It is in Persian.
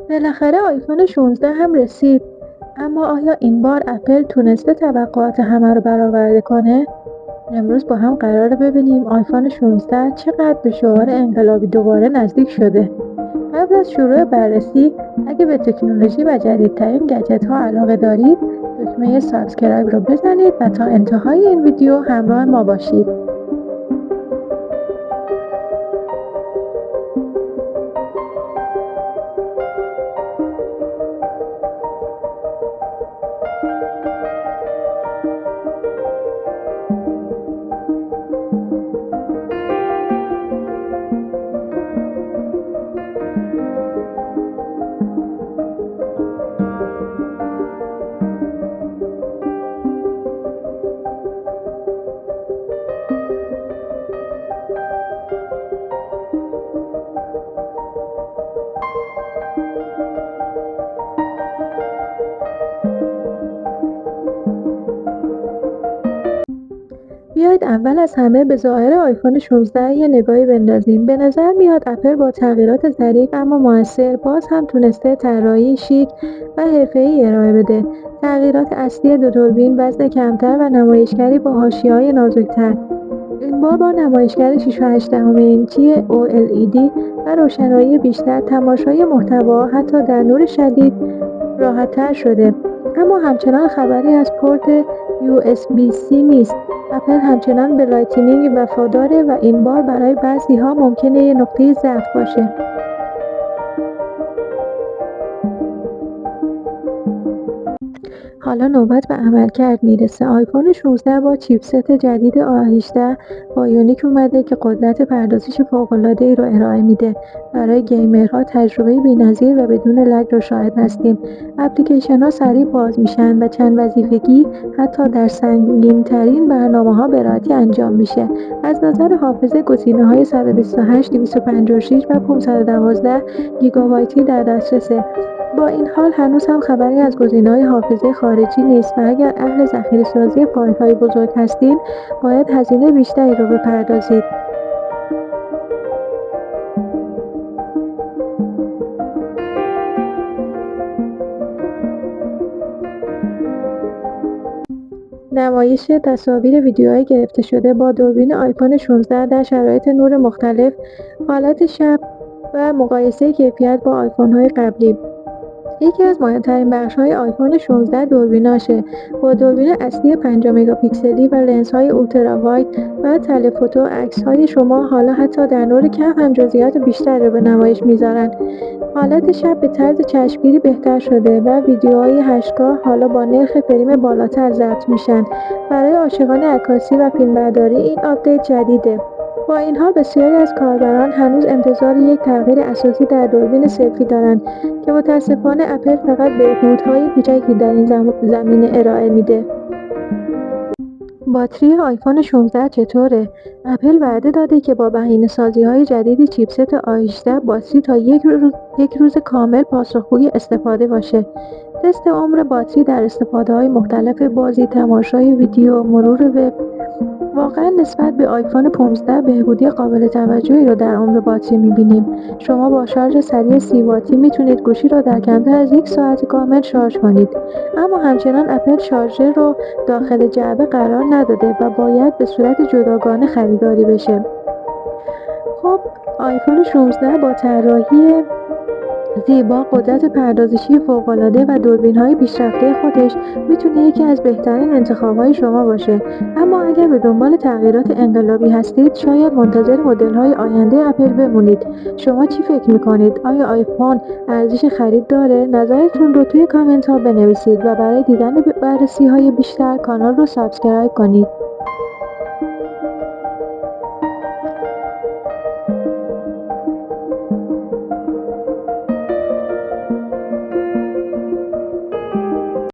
بالاخره آیفون 16 هم رسید. اما آیا این بار اپل تونسته توقعات همه رو برآورده کنه؟ امروز با هم قراره ببینیم آیفون 16 چقدر به شعار انقلابی دوباره نزدیک شده. قبل از شروع بررسی، اگه به تکنولوژی و جدیدترین گجت ها علاقه دارید، دکمه سابسکرایب رو بزنید و تا انتهای این ویدیو همراه ما باشید. بیایید اول از همه به ظاهر آیفون 16 یه نگاهی بندازیم. به نظر میاد اپل با تغییرات ظریف اما موثر باز هم تونسته طراحی شیک و حرفه‌ای ارائه بده. تغییرات اصلی دو دوربین، وزن کمتر و نمایشگری با حاشیه‌های نازک‌تر. این بار با نمایشگر 6.8 اینچی OLED و روشنایی بیشتر، تماشای محتوا حتی در نور شدید راحت‌تر شده. اما همچنان خبری از پورت USB-C نیست. اپل همچنان به لایتنینگ وفاداره و این بار برای بعضی‌ها ممکنه یه نقطه ضعف باشه. حالا نوبت به عملکرد میرسه. آیفون 16 با چیپست جدید A18 بایونیک اومده که قدرت پردازشی فوق‌العاده‌ای رو ارائه میده. برای گیمرها تجربه بی‌نظیر و بدون لگ رو شاهد هستیم. اپلیکیشن‌ها سریع باز میشن و چند وظیفگی حتی در سنگین‌ترین برنامه‌ها به راحتی انجام میشه. از نظر حافظه گزینه‌های 128، 256 و 512 گیگابایتی در دسترسه. با این حال هنوز هم خبری از گزینه‌های حافظه خارجی نیست و اگر اهل ذخیره‌سازی فایل‌های بزرگ هستین، باید هزینه بیشتری رو بپردازید. نمایش تصاویر ویدیوهای گرفته شده با دوربین آیفون 16 در شرایط نور مختلف، حالت شب و مقایسه کیفیت با آیفون‌های قبلی. یکی از مهمترین بخش‌های آیفون 16 دوربیناشه. با دوربین اصلی 5 مگاپیکسلی و لنزهای اولترا واید و تله‌فوتو، عکس‌های شما حالا حتی در نور کم هم جزئیات بیشتری رو به نمایش میذارن. حالت شب به طرز چشمگیری بهتر شده و ویدیوهای 8K حالا با نرخ فریم بالاتر ضبط میشن. برای عاشقان عکاسی و فیلمبرداری این آپدیت جدیده. با این حال بسیاری از کاربران هنوز انتظار یک تغییر اساسی در دوربین سلفی دارند که متاسفانه اپل فقط بهبودهای کوچکی در این زمینه ارائه میده. باتری آیفون 16 چطوره؟ اپل وعده داده که با بهینه‌سازی‌های جدید چیپست A18 باتری تا یک روز کامل پاسخگوی استفاده باشه. تست عمر باتری در استفاده‌های مختلف بازی، تماشای ویدیو، مرور وب واقعا نسبت به آیفون 15 بهبودی قابل توجهی رو در عمر باتری می‌بینیم. شما با شارژ سریع 30 واتی میتونید گوشی رو در کمتر از یک ساعت کامل شارژ کنید. اما همچنان اپل شارژر رو داخل جعبه قرار نداده و باید به صورت جداگانه خریداری بشه. خب آیفون 16 با طراحی زیبا، قدرت پردازشی فوق‌العاده و دوربین‌های پیشرفته خودش میتونه یکی از بهترین انتخاب‌های شما باشه. اما اگر به دنبال تغییرات انقلابی هستید، شاید منتظر مدل‌های آینده اپل بمونید. شما چی فکر می‌کنید؟ آیا آیفون ارزش خرید داره؟ نظرتون رو توی کامنت‌ها بنویسید و برای دیدن بررسی‌های بیشتر کانال رو سابسکرایب کنید.